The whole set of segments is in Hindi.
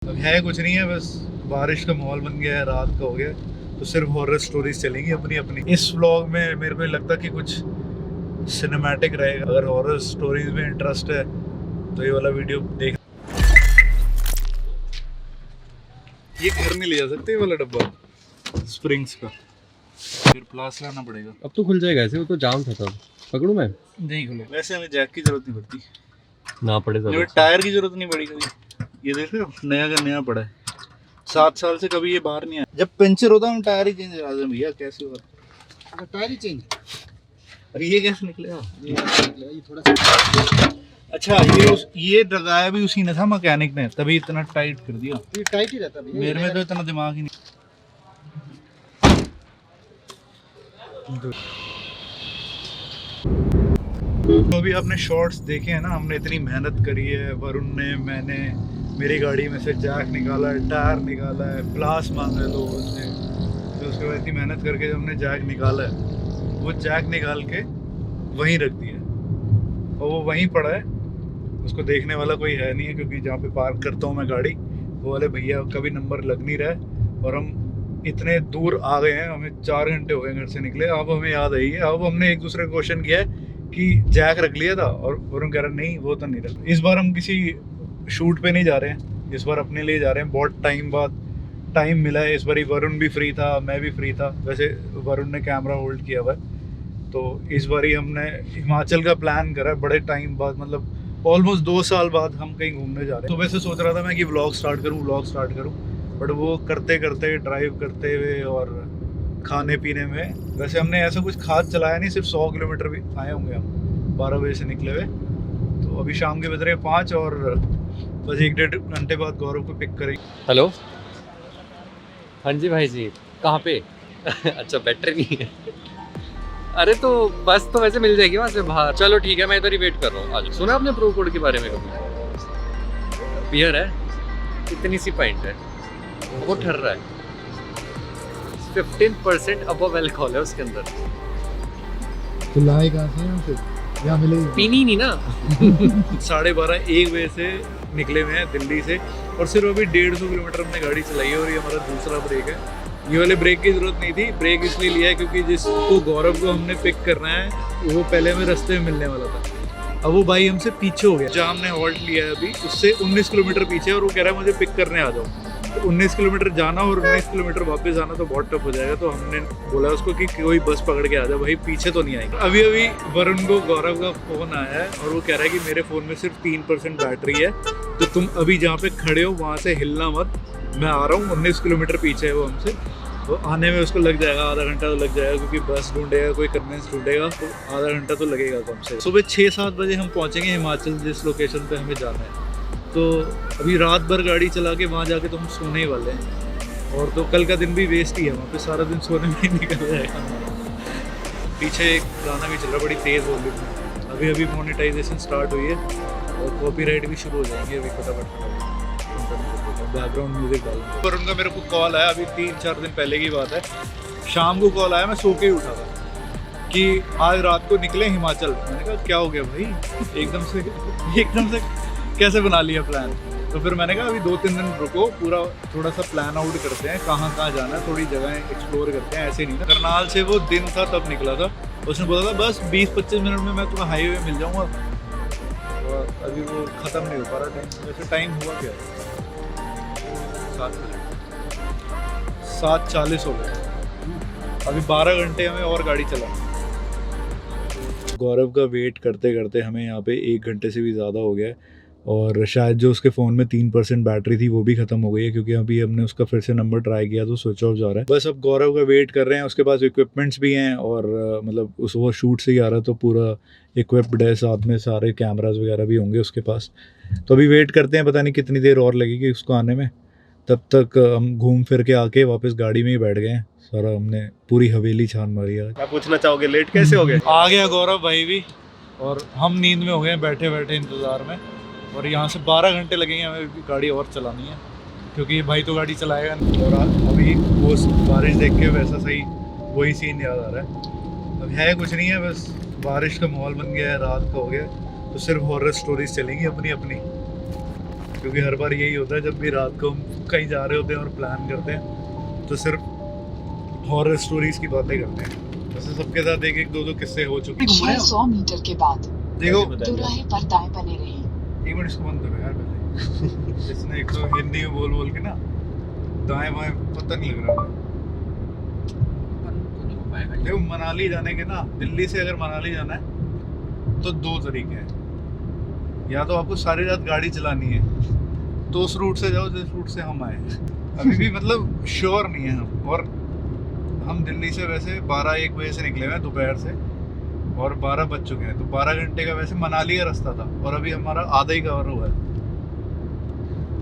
अब है कुछ नहीं है, बस बारिश का माहौल बन गया है, रात का हो गया, तो सिर्फ हॉरर स्टोरीज चलेंगी अपनी अपनी। इस व्लॉग में मेरे को लगता कि कुछ सिनेमैटिक रहेगा। अगर हॉरर स्टोरीज में इंटरेस्ट है तो ये वाला वीडियो देख। ये घर नहीं ले जा सकते, ये वाला डब्बा स्प्रिंग्स का, फिर प्लास लाना पड़ेगा। अब तो खुल जाएगा ऐसे, वो तो जाम था तब। पकड़ूं मैं? नहीं खुले। वैसे हमें जैक की जरूरत नहीं पड़ती ना पड़े तो टायर की जरूरत नहीं पड़ी कभी। ये देख रहे हो, नया का नया पड़ा है। 7 साल से कभी ये बाहर नहीं आया। जब पंचर होता है हम टायर ही चेंज करा दें भैया। कैसे हुआ टायर ही चेंज? अरे ये कैसे निकलेगा? ये थोड़ा सा अच्छा, ये लगाया भी उसी ने था, मैकेनिक ने, तभी इतना टाइट कर दिया। ये टाइट ही रहता भैया, मेरे में तो इतना दिमाग ही नहीं। तो अभी आपने शॉर्ट्स देखे हैं ना, हमने इतनी मेहनत करी है, वरुण ने, मैंने, मेरी गाड़ी में से जैक निकाला है, टायर निकाला है, प्लास मांगा है लोगों से, तो उसके बाद इतनी मेहनत करके जब हमने जैक निकाला है, वो जैक निकाल के वहीं रख दिया और वो वहीं पड़ा है। उसको देखने वाला कोई है नहीं है, क्योंकि जहाँ पे पार्क करता हूँ मैं गाड़ी, वो वाले भैया का भी नंबर लग नहीं रहा है। और हम इतने दूर आ गए हैं, हमें 4 घंटे हो गए घर से निकले। अब हमें याद आई है, अब हमने एक दूसरे को क्वेश्चन किया है कि जैक रख लिया था, और वरुण कह रहा नहीं वो तो नहीं रखा। इस बार हम किसी शूट पे नहीं जा रहे हैं, इस बार अपने लिए जा रहे हैं। बहुत टाइम बाद टाइम मिला है इस बार। वरुण भी फ्री था, मैं भी फ्री था। वैसे वरुण ने कैमरा होल्ड किया हुआ है, तो इस बार ही हमने हिमाचल का प्लान करा है बड़े टाइम बाद, मतलब ऑलमोस्ट 2 साल बाद हम कहीं घूमने जा रहे हैं। तो वैसे सोच रहा था मैं कि व्लॉग स्टार्ट करूं, बट वो करते करते, ड्राइव करते हुए और खाने पीने में, वैसे हमने ऐसा कुछ खास चलाया नहीं, सिर्फ 100 किलोमीटर भी आए होंगे हम 12 बजे से निकले हुए। तो अभी शाम के बज रहे हैं 5 और बस 1-1.5 घंटे बाद गौरव को पिक करेंगे। हेलो, हाँ जी भाई जी, कहाँ पे? अच्छा, बैटरी नहीं है। अरे तो बस तो वैसे मिल जाएगी वहाँ से बाहर। चलो ठीक है, मैं इधर ही वेट कर रहा हूँ। आज सुना आपने प्रो कोड के बारे में कभी? बियर है, इतनी सी पॉइंट है, वो ठर रहा है। 15% अबव अल्कोहल है उसके अंदर। तो लाए कहाँ से यहाँ से? यहाँ मिलेगी? पीनी नहीं ना। 12:30-1 बजे से निकले हुए हैं दिल्ली से, और सिर्फ अभी 150 किलोमीटर हमने गाड़ी चलाई है। और ये हमारा दूसरा ब्रेक है। ये वाले ब्रेक की जरूरत नहीं थी, ब्रेक इसलिए लिया है क्योंकि जिसको गौरव को हमने पिक करना है वो पहले हमें रास्ते में मिलने वाला था। अब वो भाई हमसे पीछे हो गया। जहाँ हमने हॉल्ट लिया है अभी, उससे 19 किलोमीटर पीछे, और वो कह रहा है मुझे पिक करने आ जाओ। तो 19 किलोमीटर जाना और 19 किलोमीटर वापस आना तो बहुत टफ हो जाएगा। तो हमने बोला उसको कि कोई बस पकड़ के आ जाए भाई, पीछे तो नहीं आएगी। अभी अभी वरुण को गौरव का फ़ोन आया है और वो कह रहा है कि मेरे फ़ोन में सिर्फ 3% बैटरी है, तो तुम अभी जहाँ पे खड़े हो वहाँ से हिलना मत, मैं आ रहा हूँ। 19 किलोमीटर पीछे है वो हमसे, तो आने में उसको लग जाएगा आधा घंटा तो लग जाएगा, क्योंकि बस ढूंढेगा, कोई कन्वेंस ढूंढेगा, तो आधा घंटा तो लगेगा कम से। सुबह 6-7 बजे हम पहुँचेंगे हिमाचल, जिस लोकेशन पे हमें जाना है। तो अभी रात भर गाड़ी चला के वहाँ जाके तो हम सोने ही वाले हैं, और तो कल का दिन भी वेस्ट ही है, वहाँ पे सारा दिन सोने में ही निकल जाएगा। पीछे एक गाना भी चल रहा है बड़ी तेज़ वॉल्यूम में। अभी अभी मोनेटाइजेशन स्टार्ट हुई है और कॉपीराइट भी शुरू हो जाएंगे अभी फटाफट। बैकग्राउंड म्यूजिक डालूंगा। पर उनका मेरे को कॉल आया अभी 3-4 दिन पहले की बात है, शाम को कॉल आया, मैं सो के ही उठा था कि आज रात को निकले हिमाचल। मैंने कहा क्या हो गया भाई, एकदम से कैसे बना लिया प्लान? तो फिर मैंने कहा अभी 2-3 दिन रुको, पूरा थोड़ा सा प्लान आउट करते हैं, कहाँ कहाँ जाना है, थोड़ी जगह एक्सप्लोर करते हैं। ऐसे नहीं ना, करनाल से वो दिन था तब निकला था, उसने बोला था बस 20-25 मिनट में मैं तुम्हें हाईवे मिल जाऊँगा, और अभी वो ख़त्म नहीं हो पा रहा टाइम। वैसे टाइम हुआ क्या? 7:40 हो गए, अभी 12 घंटे हमें और गाड़ी चलानी। गौरव का वेट करते करते हमें यहाँ पे 1 घंटे से भी ज़्यादा हो गया है, और शायद जो उसके फ़ोन में 3% बैटरी थी वो भी ख़त्म हो गई है, क्योंकि अभी हमने उसका फिर से नंबर ट्राई किया तो स्विच ऑफ जा रहा है। बस अब गौरव का वेट कर रहे हैं, उसके पास इक्विपमेंट्स भी हैं, और मतलब वो शूट से ही आ रहा है तो पूरा इक्विप्ड है, साथ में सारे कैमराज वगैरह भी होंगे उसके पास। तो अभी वेट करते हैं, पता नहीं कितनी देर और लगेगी उसको आने में। तब तक हम घूम फिर के आके वापस गाड़ी में ही बैठ गए हैं। सारा हमने पूरी हवेली छान मारी है। क्या पूछना चाहोगे, लेट कैसे हो गए? आ गया गौरव भाई भी, और हम नींद में हो गए बैठे बैठे इंतज़ार में, और यहाँ से 12 घंटे लगेंगे हमें भी गाड़ी और चलानी है, क्योंकि भाई तो गाड़ी चलाएगा नहीं। और अभी वो बारिश देख के वैसा सही वही सीन याद आ रहा है। अब है कुछ नहीं है, बस बारिश का माहौल बन गया है, रात का हो गया, तो सिर्फ हॉरर स्टोरीज चलेंगी अपनी अपनी। क्योंकि हर बार यही होता है, जब भी रात को हम कहीं जा रहे होते हैं और प्लान करते हैं तो सिर्फ हॉरर स्टोरीज की बातें करते हैं। वैसे सबके साथ एक एक दो दो किस्से हो चुके हैं। 600 मीटर के बाद देखो दोराहे पर दाएं बने रहें। एक मिनट इसको बंद करो यार पहले। इसने एक तो हिंदी में बोल बोल के ना दाएं बाएं पता नहीं लग रहा। देखो मनाली जाने के ना, दिल्ली से अगर मनाली जाना है तो दो तरीके हैं। या तो आपको सारी रात गाड़ी चलानी है तो उस रूट से जाओ जिस रूट से हम आए हैं। अभी भी मतलब श्योर नहीं है हम। और हम दिल्ली से वैसे 12-1 बजे से निकले हुए हैं दोपहर से, और 12 बज चुके हैं। तो 12 घंटे का वैसे मनाली का रास्ता था और अभी हमारा आधा ही कवर हुआ है।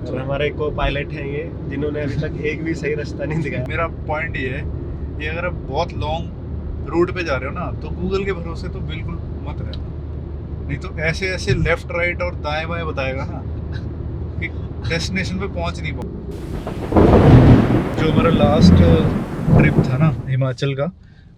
और हमारे को पायलट हैं ये, जिन्होंने अभी तक एक भी सही रास्ता नहीं दिखाया। मेरा पॉइंट ये है कि अगर आप बहुत लॉन्ग रूट पे जा रहे हो ना तो गूगल के भरोसे तो बिल्कुल मत रहना, नहीं तो ऐसे ऐसे लेफ्ट राइट और दाएं बाएं बताएगा ना कि डेस्टिनेशन पे पहुंच नहीं पाओ। जो हमारा लास्ट ट्रिप था ना हिमाचल का,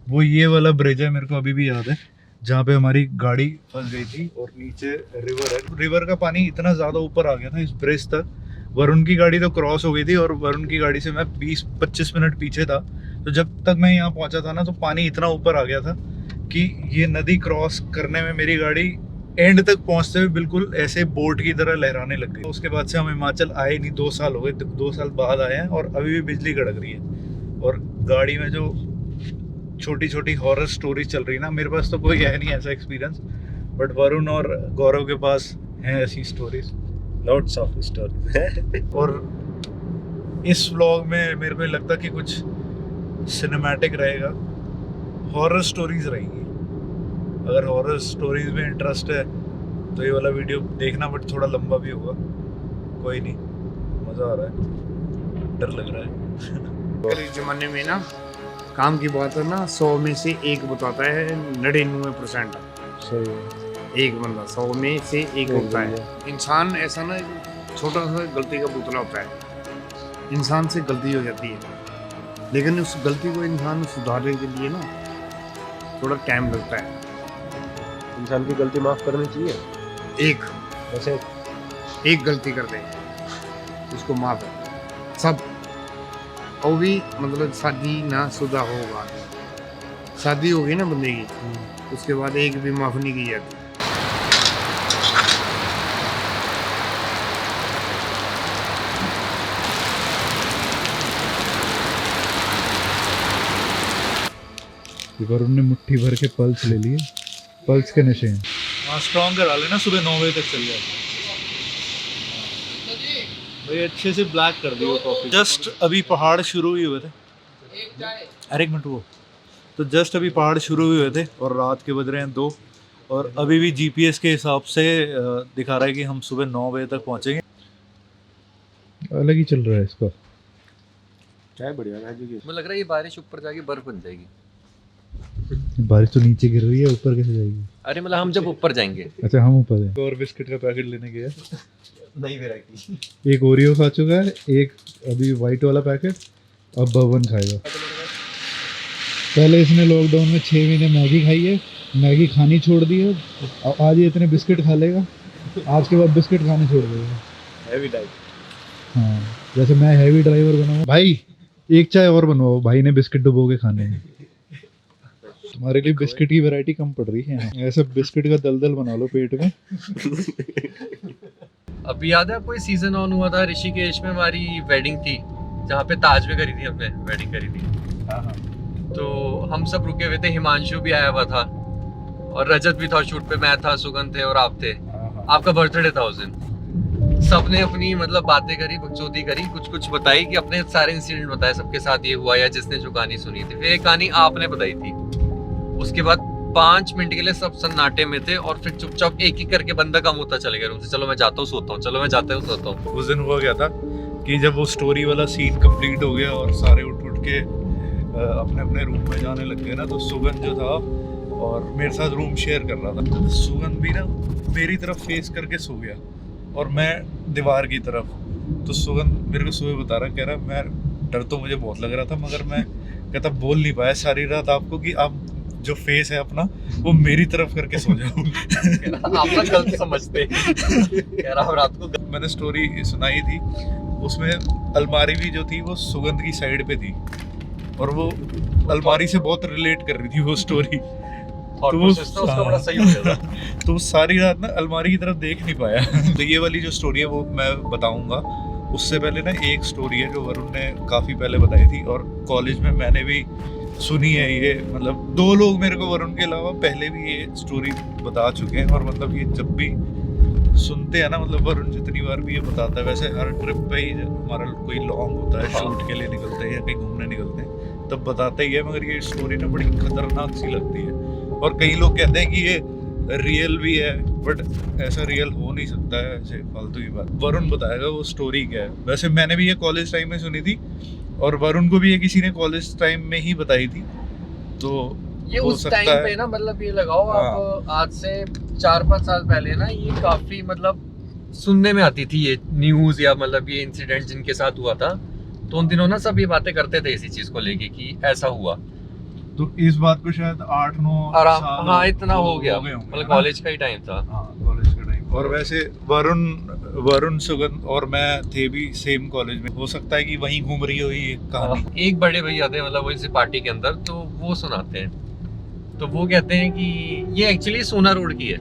वो ये वाला ब्रिज है, मेरे को अभी भी याद है, जहाँ पे हमारी गाड़ी फंस गई थी और नीचे रिवर है। रिवर का पानी इतना ज़्यादा ऊपर आ गया था इस ब्रिज तक। वरुण की गाड़ी तो क्रॉस हो गई थी और वरुण की गाड़ी से मैं 20-25 मिनट पीछे था। तो जब तक मैं यहाँ पहुँचा था ना तो पानी इतना ऊपर आ गया था कि ये नदी क्रॉस करने में मेरी गाड़ी एंड तक पहुँचते हुए बिल्कुल ऐसे बोट की तरह लहराने लग गई। उसके बाद से हम हिमाचल आए नहीं, 2 साल हो गए, 2 साल बाद आए हैं और अभी भी बिजली कड़क रही है। और गाड़ी में जो छोटी छोटी हॉरर स्टोरी चल रही है ना, मेरे पास तो कोई है नहीं ऐसा एक्सपीरियंस, बट वरुण और गौरव के पास हैं ऐसी स्टोरीज, लॉट्स ऑफ स्टोरी। और इस व्लॉग में मेरे को लगता कि कुछ सिनेमैटिक रहेगा, हॉरर स्टोरीज रहेंगी। अगर हॉरर स्टोरीज में इंटरेस्ट है तो ये वाला वीडियो देखना, बट थोड़ा लंबा भी होगा, कोई नहीं, मज़ा आ रहा है, डर लग रहा है। पहले जमाने में ना काम की बात है ना, 100 में से एक बताता है 99%। सही है। एक बंदा 100 में से एक होता है। इंसान ऐसा ना छोटा सा गलती का पुतला होता है। इंसान से गलती हो जाती है, लेकिन उस गलती को इंसान सुधारने के लिए ना थोड़ा टाइम लगता है। इंसान की गलती माफ करनी चाहिए। एक वैसे एक गलती कर दे उसको माफ है सब। और भी मतलब शादी ना शुदा होगा, शादी होगी ना बंदे की, उसके बाद एक भी माफ नहीं की जाती। वरुण ने मुट्ठी भर के पल्स ले लिए, पल्स के नशे हैं। हाँ स्ट्रॉन्ग करा लेना, सुबह 9 बजे तक चल जाए भाई। अच्छे से ब्लैक कर दियो कॉफी। जस्ट अभी पहाड़ शुरू ही हुए थे, अरे एक मिनट वो तो जस्ट अभी पहाड़ शुरू हुए थे और रात के बज रहे हैं 2, और अभी भी जीपीएस के हिसाब से दिखा रहा है कि हम सुबह 9 बजे तक पहुंचेंगे। अलग ही चल रहा है इसका। चाय बढ़िया है जी। मुझे लग रहा है ये बारिश ऊपर जाके बर्फ बन जाएगी। बारिश तो नीचे गिर रही है, ऊपर कैसे जाएगी? अरे मतलब हम जब ऊपर जाएंगे। अच्छा हम ऊपर हैं। और बिस्किट का पैकेट लेने गया, नई वैरायटी। एक ओरियो खा चुका है, एक अभी वाइट वाला पैकेट, अब बर्बन खाएगा। पहले इसने लॉकडाउन में 6 महीने मैगी खाई है, मैगी खानी छोड़ दी है, और आज ये इतने बिस्किट खा लेगा, आज के बाद बिस्किट खाने छोड़ देगा। Heavy diet. हाँ जैसे मैं हैवी ड्राइवर बनाऊँ भाई, एक चाय और बनवाओ, भाई ने बिस्किट डुबो के खाने हैं। तुम्हारे लिए बिस्किट की वैरायटी कम पड़ रही है, ऐसे बिस्किट का दलदल बना लो पेट में। अभी याद है आपको ये सीजन ऑन हुआ था ऋषिकेश में, हमारी वेडिंग थी जहाँ पे ताज में करी थी, हमने वेडिंग करी थी। तो हम सब रुके हुए थे, हिमांशु भी आया हुआ था और रजत भी था शूट पे, मैं था, सुगंध थे और आप थे। आपका बर्थडे था उस दिन। सबने अपनी मतलब बातें करी, बकचोदी करी, कुछ कुछ बताई कि अपने सारे इंसिडेंट बताए, सबके साथ ये हुआ, या जिसने जो कहानी सुनी थी। फिर एक कहानी आपने बताई थी। उसके बाद 5 मिनट के लिए सब सन्नाटे में थे और फिर चुपचाप एक एक करके बंदा कम होता चले गया रूम से। चलो मैं जाता हूँ सोता हूँ, चलो मैं जाता हूँ सोता हूँ। उस दिन हुआ क्या था कि जब वो स्टोरी वाला सीन कंप्लीट हो गया और सारे उठ उठ के अपने अपने रूम में जाने लग गए ना, तो सुगंध जो था और मेरे साथ रूम शेयर कर रहा था, तो सुगंध भी ना मेरी तरफ फेस करके सो गया और मैं दीवार की तरफ। तो सुगंध मेरे को सुबह बता रहा, कह रहा मैं डर तो मुझे बहुत लग रहा था, मगर मैं कहता बोल नहीं पाया सारी रात आपको कि आप जो फेस है अपना वो मेरी तरफ करके सो जाओ। आप ना गलत समझते कह रहा हूँ रात को। मैंने स्टोरी सुनाई थी, उसमें अलमारी भी जो थी वो सुगंध की साइड पे थी और वो अलमारी से बहुत रिलेट कर रही थी वो स्टोरी। और तो उसका बड़ा सही हो गया था। तो सारी रात ना अलमारी की तरफ देख नहीं पाया। तो ये वाली जो स्टोरी है वो मैं बताऊंगा। उससे पहले ना एक स्टोरी है जो वरुण ने काफ़ी पहले बताई थी और कॉलेज में मैंने भी सुनी है ये। मतलब 2 लोग मेरे को वरुण के अलावा पहले भी ये स्टोरी बता चुके हैं और मतलब ये जब भी सुनते हैं ना, मतलब वरुण जितनी बार भी ये बताता है, वैसे हर ट्रिप पे ही जब हमारा कोई लॉन्ग होता है, शूट के लिए निकलते हैं या कहीं घूमने निकलते हैं, तब बताता ही है। मगर ये स्टोरी ना बड़ी खतरनाक सी लगती है और कई लोग कहते हैं कि ये रियल भी है, बट ऐसा रियल हो नहीं सकता है, ऐसे फालतू की बात। वरुण बताएगा वो स्टोरी क्या है। वैसे मैंने भी ये कॉलेज टाइम में सुनी थी और वरुण को भी ये किसी ने कॉलेज टाइम में ही बताई थी। तो ये हो उस सकता टाइम है- पे ना, मतलब ये लगाओ आप आज से 4-5 साल पहले ना, ये काफी मतलब सुनने में आती थी ये न्यूज या मतलब ये इंसिडेंट जिनके साथ हुआ था। तो उन दिनों ना सब ये बातें करते थे इसी चीज को लेके कि ऐसा हुआ। तो इस बात को शायद 8-9 आराम, साल हाँ इतना हो गया, होंगे, मतलब ना? कॉलेज का ही टाइम था। हाँ कॉलेज का टाइम। और वैसे वरुण सुगंध और मैं थे भी सेम कॉलेज में। हो सकता है कि वहीं घूम रही हो ये कहानी। एक बड़े भैया थे मतलब वो इसी पार्टी के अंदर, तो वो सुनाते हैं। तो वो कहते हैं कि ये एक्चुअली सोना रोड की है,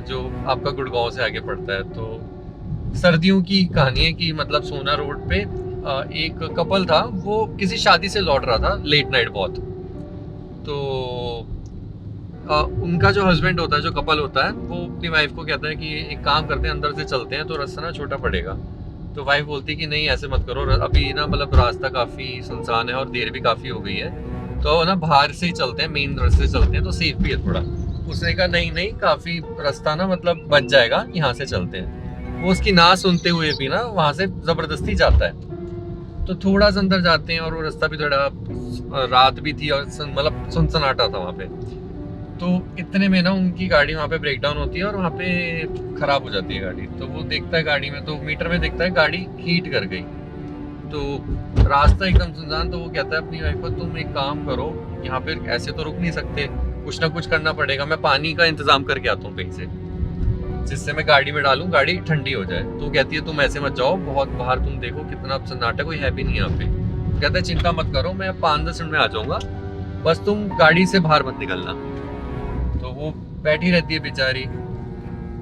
जो आपका गुड़गांव से आगे पड़ता है। तो सर्दियों की कहानी है कि मतलब सोना रोड पे एक कपल था, वो किसी शादी से लौट रहा था लेट नाइट बहुत। तो उनका जो हस्बैंड होता है, जो कपल होता है, वो अपनी वाइफ को कहता है कि एक काम करते हैं, अंदर से चलते हैं तो रास्ता ना छोटा पड़ेगा। तो वाइफ बोलती है कि नहीं ऐसे मत करो, अभी ना मतलब रास्ता काफ़ी सुनसान है और देर भी काफ़ी हो गई है, तो ना बाहर से ही चलते हैं, मेन रास्ते से चलते हैं तो सेफ भी है थोड़ा। उसने कहा नहीं नहीं, काफ़ी रास्ता ना मतलब बच जाएगा, यहाँ से चलते हैं। वो उसकी ना सुनते हुए भी ना वहाँ से ज़बरदस्ती जाता है। तो थोड़ा सा अंदर जाते हैं और वो रास्ता भी थोड़ा रात भी थी और मतलब सुनसनाटा था वहाँ पे। तो इतने में ना उनकी गाड़ी वहाँ पे ब्रेक डाउन होती है और वहाँ पे ख़राब हो जाती है गाड़ी। तो वो देखता है गाड़ी में, तो मीटर में देखता है गाड़ी हीट कर गई। तो रास्ता एकदम सुनसान। तो वो कहता है अपनी वाइफ को, तुम एक काम करो, यहाँ पे ऐसे तो रुक नहीं सकते, कुछ ना कुछ करना पड़ेगा, मैं पानी का इंतज़ाम करके आता हूँ कहीं से, जिससे मैं गाड़ी में डालूँ, गाड़ी ठंडी हो जाए। तो कहती है तुम ऐसे मत जाओ, बहुत बाहर तुम देखो कितना सन्नाटा, कोई है भी नहीं यहाँ पे। कहता है चिंता मत करो, मैं 5-10 मिनट में आ जाऊँगा, बस तुम गाड़ी से बाहर मत निकलना। तो वो बैठी रहती है बेचारी,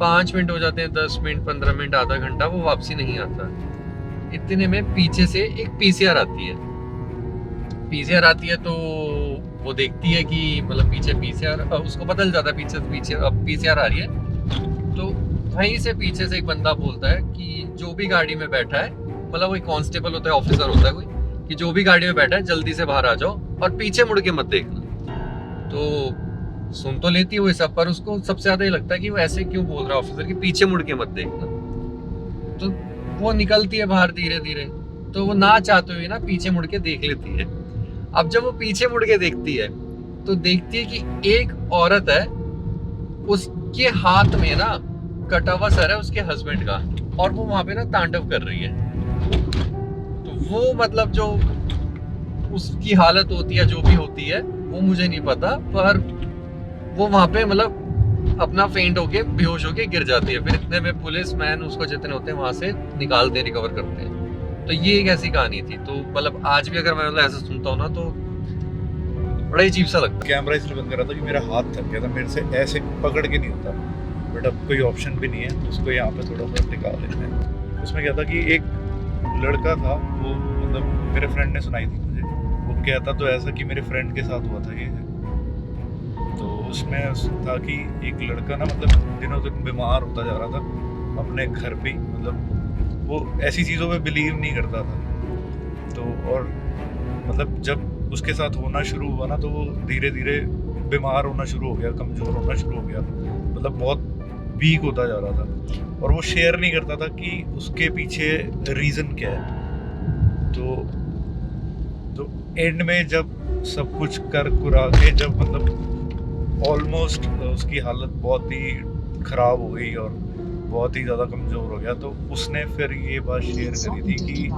5 मिनट हो जाते हैं, 10 मिनट, 15 मिनट, आधा घंटा, वो वापसी नहीं आता। इतने में पीछे से एक पीसीआर आती है। पीसीआर आती है तो वो देखती है कि मतलब पीछे पीसीआर, उसको पता चल जाता है पीछे अब पीसीआर आ रही है। तो वहीं से पीछे से एक बंदा बोलता है कि जो भी गाड़ी में बैठा है, मतलब कोई कांस्टेबल होता है, ऑफिसर होता है कोई, कि जो भी गाड़ी में बैठा है जल्दी से बाहर आ जाओ और पीछे मुड़ के मत देखना। तो सुन तो लेती है वो सब, पर उसको सबसे ज्यादा ये लगता है कि वो ऐसे क्यों बोल रहा है ऑफिसर कि पीछे मुड़ के मत देखना। तो वो निकलती है बाहर धीरे धीरे, तो वो ना चाहते हुए ना पीछे मुड़ के देख लेती है। अब जब वो पीछे मुड़ के देखती है तो देखती है कि एक औरत है, उसके हाथ में ना कटा हुआ सर है उसके हस्बैंड का, और वो वहां पे ना तांडव कर रही है। तो वो मतलब जो उसकी हालत होती है, जो भी होती है, वो मुझे नहीं पता, पर वो वहां पे मतलब अपना फेंट होके, बेहोश होके गिर जाती है। फिर इतने में पुलिस मैन उसको जितने होते हैं वहां से निकालते हैं, रिकवर करते हैं। तो ये एक ऐसी कहानी थी। तो मतलब आज भी अगर मैं मतलब ऐसा सुनता हूँ ना तो बड़ा अजीब सा लगता है। कैमरा इसलिए बंद कर रहा था कि मेरा हाथ थक गया था, मेरे से ऐसे पकड़ के नहीं होता, बट अब कोई ऑप्शन भी नहीं है, तो उसको यहाँ पे थोड़ा सा टिका लेते हैं। उसमें क्या था कि एक लड़का था, वो मतलब मेरे फ्रेंड ने सुनाई थी मुझे, वो कहता तो ऐसा कि मेरे फ्रेंड के साथ हुआ था ये। तो उसमें था कि एक लड़का ना मतलब दिनों दिन बीमार होता जा रहा था अपने घर पे ही, मतलब वो ऐसी चीज़ों पे बिलीव नहीं करता था। तो और मतलब जब उसके साथ होना शुरू हुआ ना, तो वो धीरे धीरे बीमार होना शुरू हो गया, कमज़ोर होना शुरू हो गया, मतलब बहुत वीक होता जा रहा था। और वो शेयर नहीं करता था कि उसके पीछे रीज़न क्या है। तो एंड में जब सब कुछ कर कुरा के, जब मतलब ऑलमोस्ट उसकी हालत बहुत ही ख़राब हो गई और बहुत ही ज़्यादा कमज़ोर हो गया, तो उसने फिर ये बात शेयर करी थी कि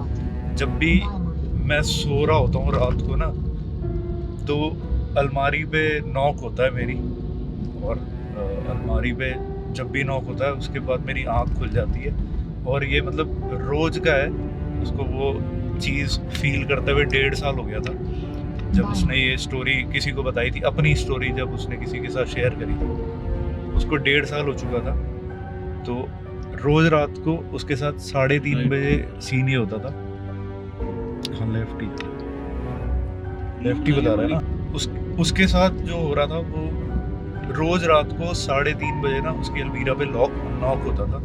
जब भी मैं सो रहा होता हूँ रात को ना, तो अलमारी पे नॉक होता है मेरी, और अलमारी पे जब भी नॉक होता है उसके बाद मेरी आँख खुल जाती है, और ये मतलब रोज का है। उसको वो चीज़ फील करते हुए 1.5 साल हो गया था जब उसने ये स्टोरी किसी को बताई थी, अपनी स्टोरी जब उसने किसी के साथ शेयर करी थी, उसको 1.5 साल हो चुका था। तो रोज रात को उसके साथ 3:30 बजे सीन ये होता था। हाँ, लेफ्टी बता रहा है ना। उसके साथ जो हो रहा था वो रोज रात को 3:30 बजे ना उसकी अलमीरा पे नॉक होता था,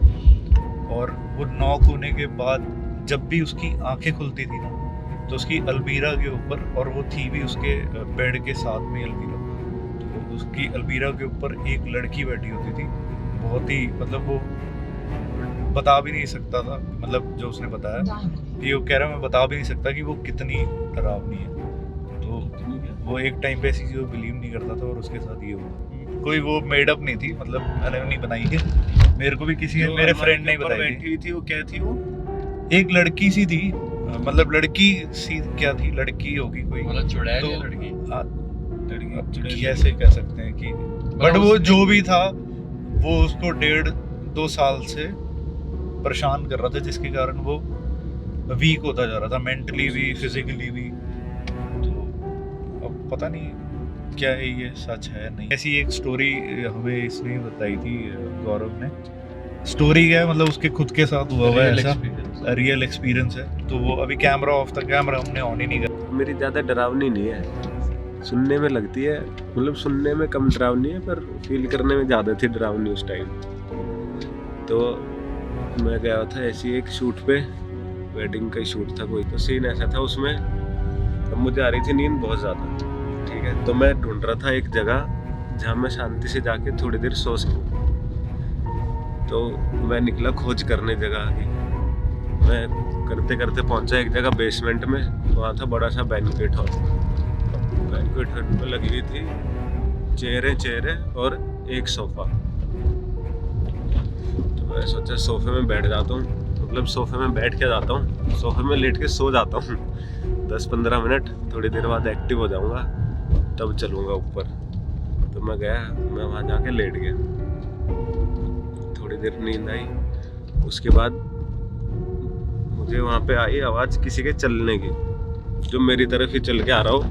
और वो नॉक होने के बाद जब भी उसकी आंखें खुलती थी ना तो उसकी अलमीरा के ऊपर, और वो थी भी उसके बेड के साथ में अलमीरा, तो उसकी अलमीरा के ऊपर एक लड़की बैठी होती थी। बहुत ही मतलब वो बता भी नहीं सकता था, मतलब जो उसने बताया कि वो कह रहा मैं बता भी नहीं सकता कि वो कितनी डरावनी है। तो वो एक टाइम पे ऐसी चीज़ बिलीव नहीं करता था, और उसके साथ ये हुआ। कोई वो मेड अप नहीं थी, मतलब मैंने नहीं बनाई है, मेरे को भी किसी मेरे फ्रेंड ने बताई थी। वो क्या थी? वो एक लड़की सी थी, मतलब लड़की सी क्या थी, लड़की होगी कोई, मतलब चुड़ैल तो या लड़की? लड़की कैसे कह सकते हैं कि, बट वो जो भी था वो उसको 1.5-2 साल से परेशान कर रहा था, जिसके कारण वो वीक होता जा रहा था, मेंटली भी फिजिकली भी। तो अब पता नहीं क्या है, ये सच है नहीं। ऐसी एक स्टोरी हमें इसने बताई थी, गौरव ने। स्टोरी क्या है, मतलब उसके खुद के साथ हुआ हुआ है, ऐसा रियल एक्सपीरियंस है। तो वो अभी कैमरा ऑफ था, कैमरा हमने ऑन ही नहीं किया। मेरी ज़्यादा डरावनी नहीं है, सुनने में लगती है, मतलब सुनने में कम डरावनी है, पर फील करने में ज़्यादा थी डरावनी उस टाइम। तो मैं गया था ऐसी एक शूट पे, वेडिंग का शूट था कोई, तो सीन ऐसा था उसमें। अब मुझे आ रही थी नींद बहुत ज़्यादा, ठीक है, तो मैं ढूंढ रहा था एक जगह जहाँ मैं शांति से जाके थोड़ी देर सो सकूँ। तो मैं निकला खोज करने जगह की। मैं करते करते पहुंचा एक जगह बेसमेंट में, वहाँ था बड़ा सा बैंक्वेट हॉल। बैंक्वेट हॉल में लगी हुई थी चेयरें और एक सोफ़ा। तो मैं सोचा सोफ़े में बैठ जाता हूँ, मतलब सोफ़े में बैठ के जाता हूँ, सोफ़े में लेट के सो जाता हूँ 10-15 मिनट, थोड़ी देर बाद एक्टिव हो जाऊँगा, तब चलूँगा ऊपर। तो मैं गया, मैं वहाँ जाके लेट गया, थोड़ी देर नींद आई। उसके बाद मुझे वहाँ पे आई आवाज़ किसी के चलने की, जो मेरी तरफ ही चल के आ रहा हो,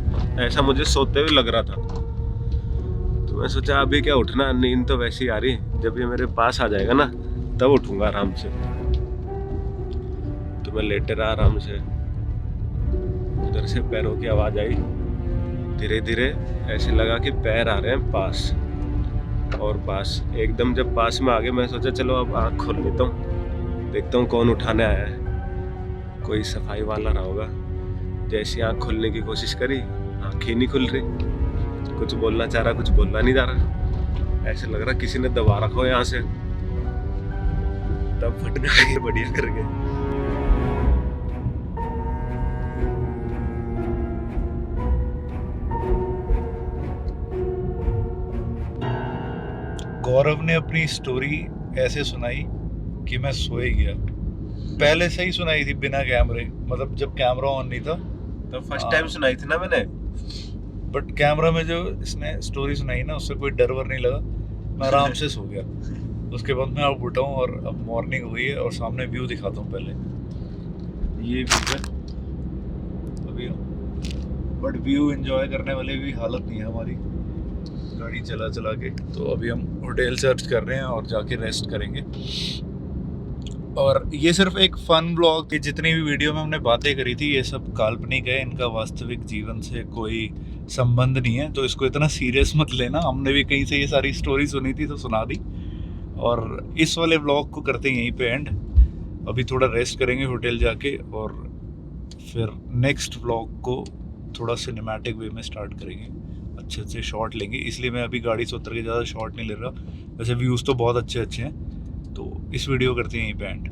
ऐसा मुझे सोते हुए लग रहा था। तो मैं सोचा अभी क्या उठना, नींद तो वैसे ही आ रही, जब ये मेरे पास आ जाएगा ना तब उठूँगा आराम से। तो मैं लेटे रहा आराम से, उधर से पैरों की आवाज़ आई, धीरे धीरे ऐसे लगा कि पैर आ रहे हैं पास और पास। एकदम जब पास में आ गए, मैं सोचा चलो अब आँख खोल लेता हूँ, देखता हूँ कौन उठाने आया है, कोई सफाई वाला रहा होगा। जैसी आँख खोलने की कोशिश करी, आँख ही नहीं खुल रही, कुछ बोलना चाह रहा, कुछ बोलना नहीं जा रहा, ऐसे लग रहा किसी ने दबा रखा हो यहाँ से। तब फटने लगे बढ़िया करके। गौरव ने अपनी स्टोरी ऐसे सुनाई कि मैं सोए गया। पहले से ही सुनाई थी बिना कैमरे, मतलब जब कैमरा ऑन नहीं था तो फर्स्ट टाइम सुनाई थी ना मैंने, बट कैमरा में जो इसने स्टोरी सुनाई ना, उससे कोई डर वर नहीं लगा, मैं आराम से सो गया। उसके बाद मैं अब उठा हूँ और अब मॉर्निंग हुई है, और सामने व्यू दिखाता हूँ पहले। ये व्यू है अभी, बट व्यू एंजॉय करने वाली भी हालत नहीं है हमारी गाड़ी चला चला के। तो अभी हम होटल सर्च कर रहे हैं और जाके रेस्ट करेंगे। और ये सिर्फ एक फन ब्लॉग की, जितनी भी वीडियो में हमने बातें करी थी ये सब काल्पनिक है, इनका वास्तविक जीवन से कोई संबंध नहीं है, तो इसको इतना सीरियस मत लेना। हमने भी कहीं से ये सारी स्टोरी सुनी थी तो सुना दी, और इस वाले ब्लॉग को करते हैं यहीं पे एंड। अभी थोड़ा रेस्ट करेंगे होटल जाके, और फिर नेक्स्ट ब्लॉग को थोड़ा सिनेमैटिक वे में स्टार्ट करेंगे, अच्छे अच्छे शॉट लेंगे। इसलिए मैं अभी गाड़ी से उतर के ज़्यादा शॉट नहीं ले रहा, वैसे व्यूज़ तो बहुत अच्छे अच्छे हैं। तो इस वीडियो करते हैं यहीं पे एंड।